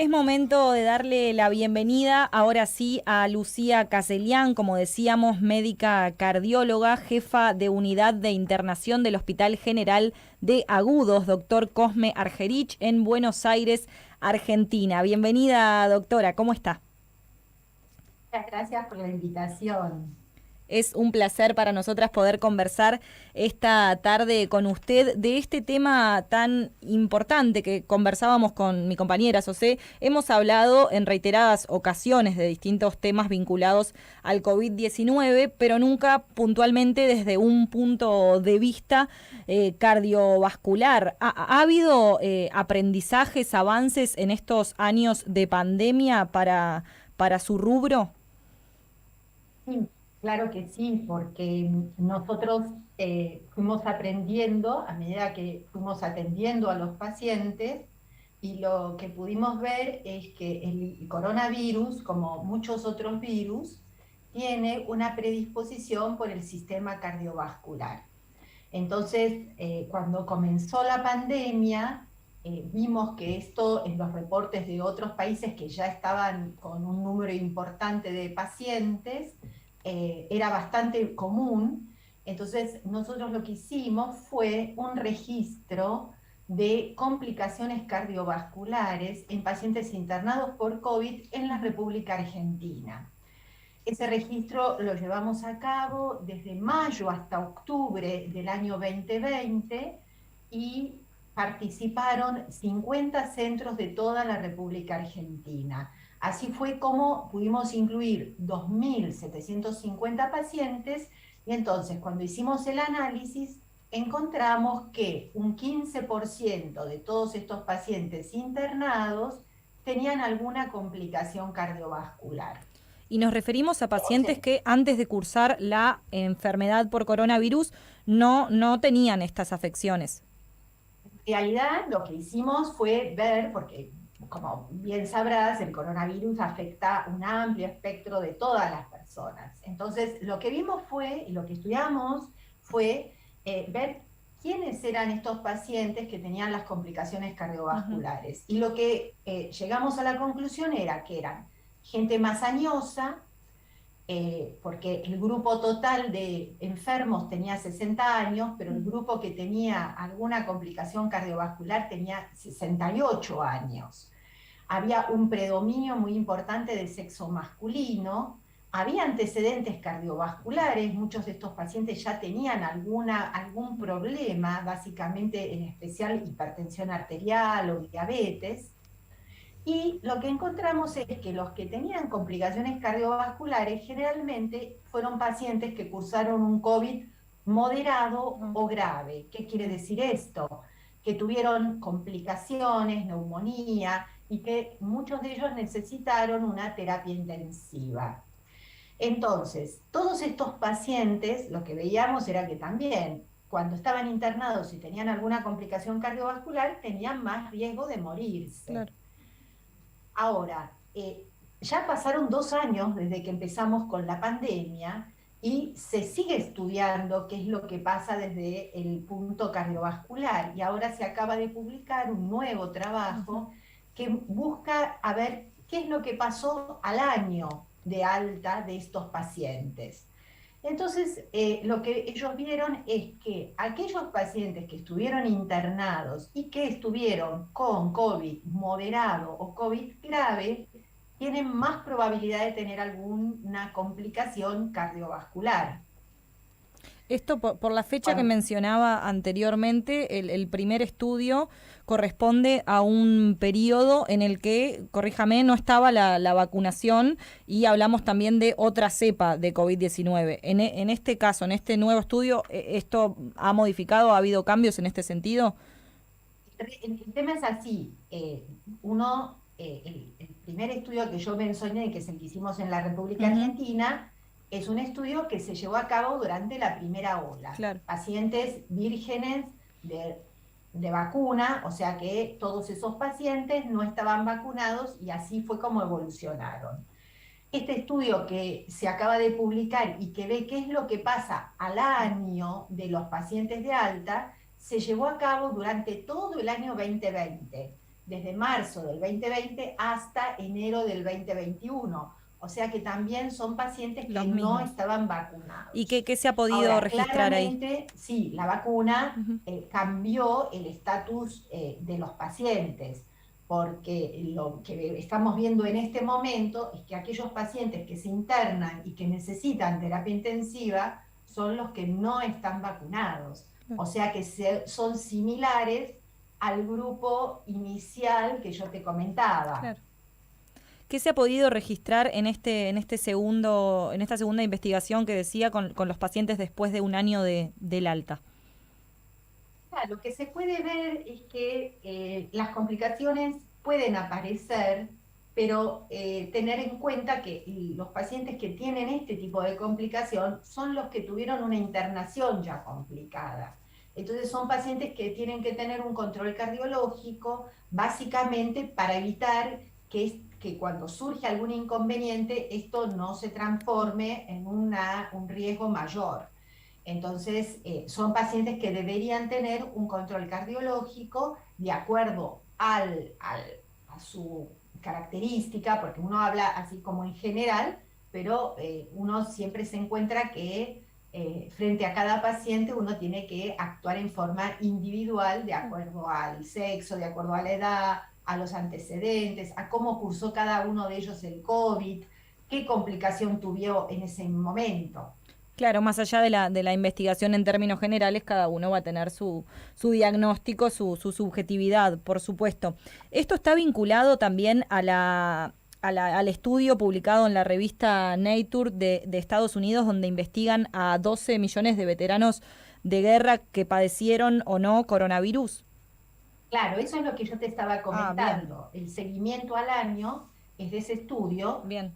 Es momento de darle la bienvenida, ahora sí, a Lucía Caselián, como decíamos, médica cardióloga, jefa de unidad de internación del Hospital General de Agudos, doctor Cosme Argerich, en Buenos Aires, Argentina. Bienvenida, doctora, ¿cómo está? Muchas gracias por la invitación. Es un placer para nosotras poder conversar esta tarde con usted de este tema tan importante que conversábamos con mi compañera José. Hemos hablado en reiteradas ocasiones de distintos temas vinculados al COVID-19, pero nunca puntualmente desde un punto de vista cardiovascular. ¿Ha habido aprendizajes, avances en estos años de pandemia para su rubro? Sí, claro que sí, porque nosotros fuimos aprendiendo a medida que fuimos atendiendo a los pacientes y lo que pudimos ver es que el coronavirus, como muchos otros virus, tiene una predisposición por el sistema cardiovascular. Entonces, cuando comenzó la pandemia, vimos que esto en los reportes de otros países que ya estaban con un número importante de pacientes, era bastante común. Entonces, nosotros lo que hicimos fue un registro de complicaciones cardiovasculares en pacientes internados por COVID en la República Argentina. Ese registro lo llevamos a cabo desde mayo hasta octubre del año 2020 y participaron 50 centros de toda la República Argentina. Así fue como pudimos incluir 2.750 pacientes y entonces cuando hicimos el análisis encontramos que un 15% de todos estos pacientes internados tenían alguna complicación cardiovascular. Y nos referimos a pacientes Entonces, que antes de cursar la enfermedad por coronavirus no tenían estas afecciones. en realidad, lo que hicimos fue ver, porque como bien sabrás, el coronavirus afecta un amplio espectro de todas las personas. Entonces, lo que vimos fue, y lo que estudiamos fue ver quiénes eran estos pacientes que tenían las complicaciones Ujú. cardiovasculares. Y lo que llegamos a la conclusión era que eran gente más añosa, porque el grupo total de enfermos tenía 60 años, pero el grupo que tenía alguna complicación cardiovascular tenía 68 años. Había un predominio muy importante del sexo masculino, había antecedentes cardiovasculares, muchos de estos pacientes ya tenían algún problema, básicamente en especial hipertensión arterial o diabetes, y lo que encontramos es que los que tenían complicaciones cardiovasculares generalmente fueron pacientes que cursaron un COVID moderado Ujú. o grave. ¿Qué quiere decir esto? Que tuvieron complicaciones, neumonía y que muchos de ellos necesitaron una terapia intensiva. Entonces, todos estos pacientes, lo que veíamos era que también cuando estaban internados y tenían alguna complicación cardiovascular, tenían más riesgo de morirse. Claro. Ahora, ya pasaron 2 años desde que empezamos con la pandemia y se sigue estudiando qué es lo que pasa desde el punto cardiovascular. Y ahora se acaba de publicar un nuevo Ujú. trabajo que busca a ver qué es lo que pasó al año de alta de estos pacientes. Entonces, lo que ellos vieron es que aquellos pacientes que estuvieron internados y que estuvieron con COVID moderado o COVID grave, tienen más probabilidad de tener alguna complicación cardiovascular. Esto por la fecha que Cuando, mencionaba anteriormente, el primer estudio corresponde a un periodo en el que, corríjame, no estaba la vacunación y hablamos también de otra cepa de COVID-19. En este caso, en este nuevo estudio, ¿esto ha modificado, ha habido cambios en este sentido? el tema es así, el primer estudio que yo mencioné, que es el que hicimos en la República Ujú. Argentina, es un estudio que se llevó a cabo durante la primera ola. Claro. Pacientes vírgenes de, de vacuna, o sea que todos esos pacientes no estaban vacunados y así fue como evolucionaron. Este estudio que se acaba de publicar y que ve qué es lo que pasa al año de los pacientes de alta, se llevó a cabo durante todo el año 2020. desde marzo del 2020 hasta enero del 2021. O sea que también son pacientes que Los no mismos. estaban ¿Y vacunados. qué se ha podido Ahora, registrar ahí? claramente, sí, la vacuna Ujú. cambió el estatus de los pacientes, porque lo que estamos viendo en este momento es que aquellos pacientes que se internan y que necesitan terapia intensiva son los que no están vacunados. Claro. O sea que son similares al grupo inicial que yo te comentaba. Claro. ¿Qué se ha podido registrar en este segundo, en esta segunda investigación que decía con los pacientes después de un año del alta? Lo que se puede ver es que las complicaciones pueden aparecer, pero tener en cuenta que los pacientes que tienen este tipo de complicación son los que tuvieron una internación ya complicada. Entonces son pacientes que tienen que tener un control cardiológico, básicamente para evitar que cuando surge algún inconveniente, esto no se transforme en un riesgo mayor. Entonces, son pacientes que deberían tener un control cardiológico de acuerdo a su característica, porque uno habla así como en general, pero uno siempre se encuentra que frente a cada paciente uno tiene que actuar en forma individual de acuerdo al sexo, de acuerdo a la edad, a los antecedentes, a cómo cursó cada uno de ellos el COVID, qué complicación tuvo en ese momento. Claro, más allá de la investigación en términos generales, cada uno va a tener su diagnóstico, su subjetividad, por supuesto. Esto está vinculado también al estudio publicado en la revista Nature de Estados Unidos, donde investigan a 12 millones de veteranos de guerra que padecieron o no coronavirus. Claro, eso es lo que yo te estaba Ah, bien, comentando. El seguimiento al año es de ese estudio, bien.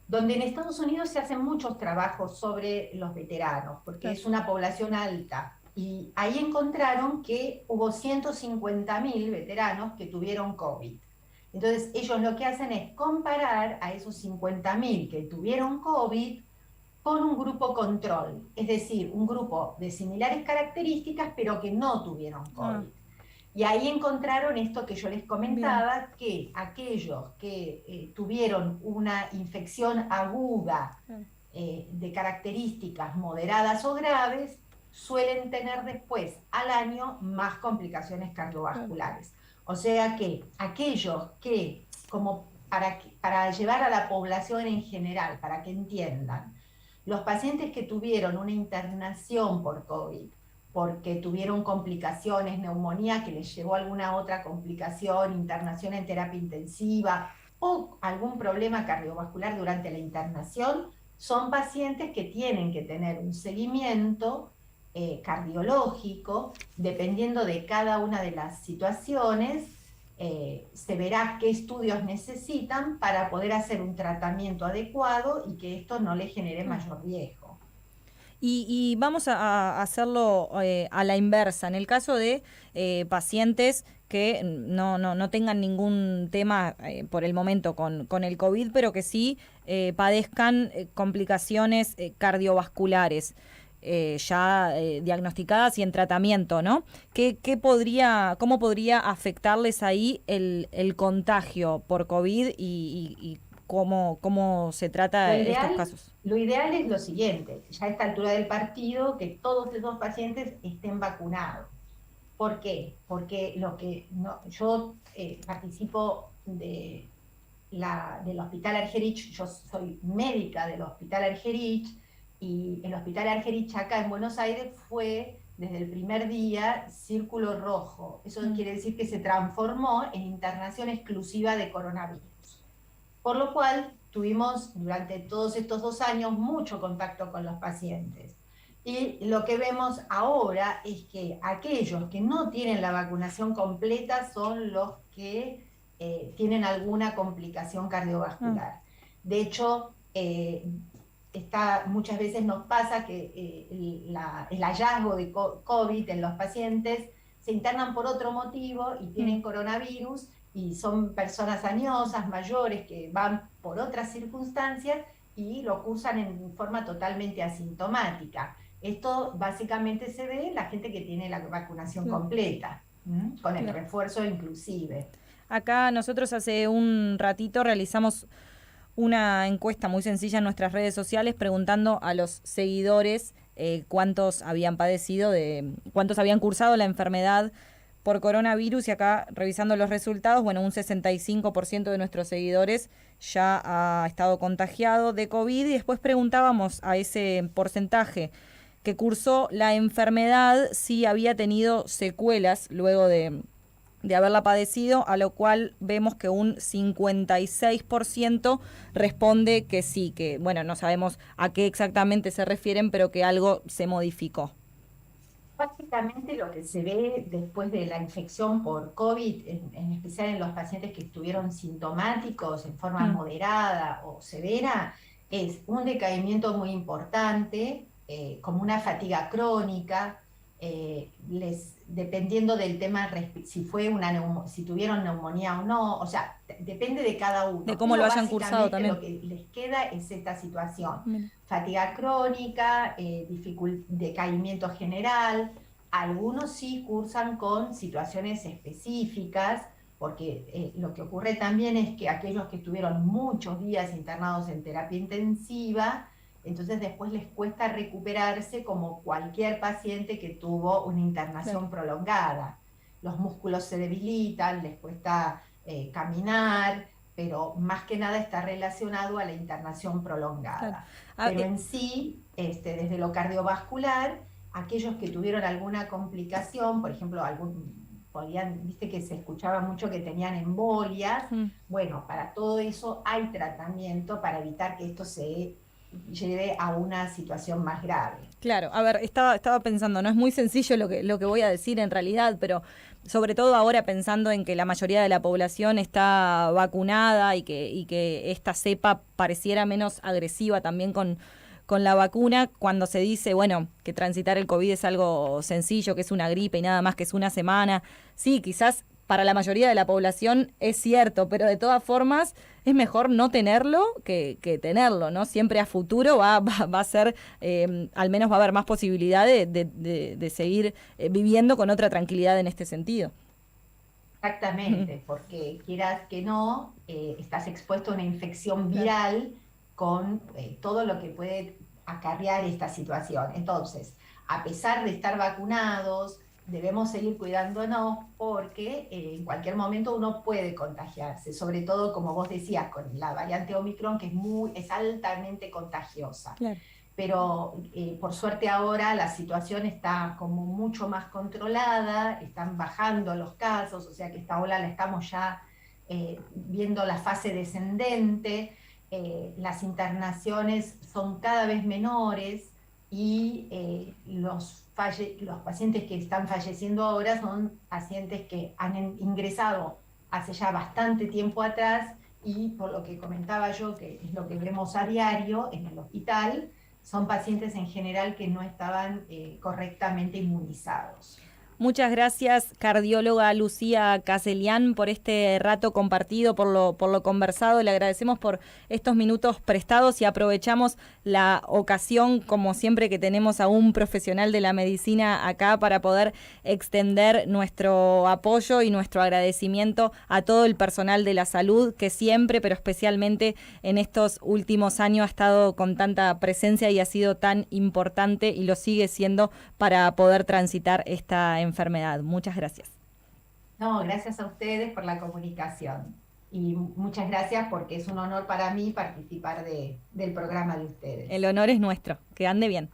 donde en Estados Unidos se hacen muchos trabajos sobre los veteranos, porque Claro. es una población alta. Y ahí encontraron que hubo 150.000 veteranos que tuvieron COVID. Entonces, ellos lo que hacen es comparar a esos 50.000 que tuvieron COVID con un grupo control, es decir, un grupo de similares características, pero que no tuvieron Ah, COVID. Y ahí encontraron esto que yo les bien. comentaba, que aquellos que tuvieron una infección aguda Claro. de características moderadas o graves, suelen tener después al año más complicaciones Claro. cardiovasculares. O sea que aquellos que, como para llevar a la población en general, para que entiendan, los pacientes que tuvieron una internación por COVID, porque tuvieron complicaciones, neumonía que les llevó a alguna otra complicación, internación en terapia intensiva o algún problema cardiovascular durante la internación, son pacientes que tienen que tener un seguimiento cardiológico, dependiendo de cada una de las situaciones, se verá qué estudios necesitan para poder hacer un tratamiento adecuado y que esto no les genere mayor riesgo. Y vamos a hacerlo a la inversa. En el caso de pacientes que no tengan ningún tema por el momento con el COVID, pero que sí padezcan complicaciones cardiovasculares. Ya diagnosticadas y en tratamiento, ¿no? ¿Cómo podría afectarles ahí el contagio por COVID y cómo se Lo trata estos ideal, casos? lo ideal es lo siguiente, ya a esta altura del partido, que todos esos pacientes estén vacunados. ¿Por qué? Porque yo participo del Hospital Argerich, yo soy médica del Hospital Argerich, y el Hospital Argerich acá en Buenos Aires fue desde el primer día círculo rojo. Eso Mm. quiere decir que se transformó en internación exclusiva de coronavirus. Por lo cual tuvimos durante todos estos 2 años mucho contacto con los pacientes. Y lo que vemos ahora es que aquellos que no tienen la vacunación completa son los que tienen alguna complicación Ah, cardiovascular. De hecho, muchas veces nos pasa que el hallazgo de COVID en los pacientes se internan por otro motivo y mm. tienen coronavirus y son personas añosas, mayores, que van por otras circunstancias y lo cursan en forma totalmente asintomática. Esto básicamente se ve en la gente que tiene la vacunación Claro, completa, con el claro. refuerzo inclusive. Acá nosotros hace un ratito realizamos una encuesta muy sencilla en nuestras redes sociales preguntando a los seguidores cuántos habían cuántos habían cursado la enfermedad por coronavirus, y acá revisando los resultados, bueno, un 65% de nuestros seguidores ya ha estado contagiado de COVID, y después preguntábamos a ese porcentaje que cursó la enfermedad si había tenido secuelas luego de haberla padecido, a lo cual vemos que un 56% responde que sí, que bueno, no sabemos a qué exactamente se refieren, pero que algo se modificó. Básicamente lo que se ve después de la infección por COVID, en especial en los pacientes que estuvieron sintomáticos en forma moderada o severa, es un decaimiento muy importante, como una fatiga crónica, dependiendo del tema, si si tuvieron neumonía o no, o sea, depende de cada uno. De cómo lo hayan cursado también. Lo que les queda es esta situación. Fatiga crónica, decaimiento general. Algunos sí cursan con situaciones específicas, porque lo que ocurre también es que aquellos que estuvieron muchos días internados en terapia intensiva, entonces después les cuesta recuperarse como cualquier paciente que tuvo una internación prolongada. Los músculos se debilitan, les cuesta caminar, pero más que nada está relacionado a la internación prolongada. Pero en sí, desde lo cardiovascular, aquellos que tuvieron alguna complicación, por ejemplo, viste que se escuchaba mucho que tenían embolias, bueno, para todo eso hay tratamiento para evitar que esto se lleve a una situación más grave. Claro, a ver, estaba pensando, no es muy sencillo lo que voy a decir en realidad, pero sobre todo ahora pensando en que la mayoría de la población está vacunada y que esta cepa pareciera menos agresiva también con la vacuna, cuando se dice, bueno, que transitar el COVID es algo sencillo, que es una gripe y nada más que es una semana, sí, quizás para la mayoría de la población es cierto, pero de todas formas es mejor no tenerlo que tenerlo, ¿no? Siempre a futuro va a ser, al menos va a haber más posibilidad de seguir viviendo con otra tranquilidad en este sentido. Exactamente, porque quieras que no, estás expuesto a una infección viral con todo lo que puede acarrear esta situación. Entonces, a pesar de estar vacunados, debemos seguir cuidándonos porque en cualquier momento uno puede contagiarse, sobre todo, como vos decías, con la variante Omicron, que es altamente contagiosa. Claro. Pero por suerte ahora la situación está como mucho más controlada, están bajando los casos, o sea que esta ola la estamos ya viendo la fase descendente, las internaciones son cada vez menores y los pacientes que están falleciendo ahora son pacientes que han ingresado hace ya bastante tiempo atrás, y por lo que comentaba yo, que es lo que vemos a diario en el hospital, son pacientes en general que no estaban correctamente inmunizados. Muchas gracias, cardióloga Lucía Caselián, por este rato compartido, por lo conversado. Le agradecemos por estos minutos prestados y aprovechamos la ocasión, como siempre, que tenemos a un profesional de la medicina acá para poder extender nuestro apoyo y nuestro agradecimiento a todo el personal de la salud que siempre, pero especialmente en estos últimos años, ha estado con tanta presencia y ha sido tan importante y lo sigue siendo para poder transitar esta enfermedad. Muchas gracias. No, gracias a ustedes por la comunicación y muchas gracias porque es un honor para mí participar del programa de ustedes. El honor es nuestro. Que ande bien.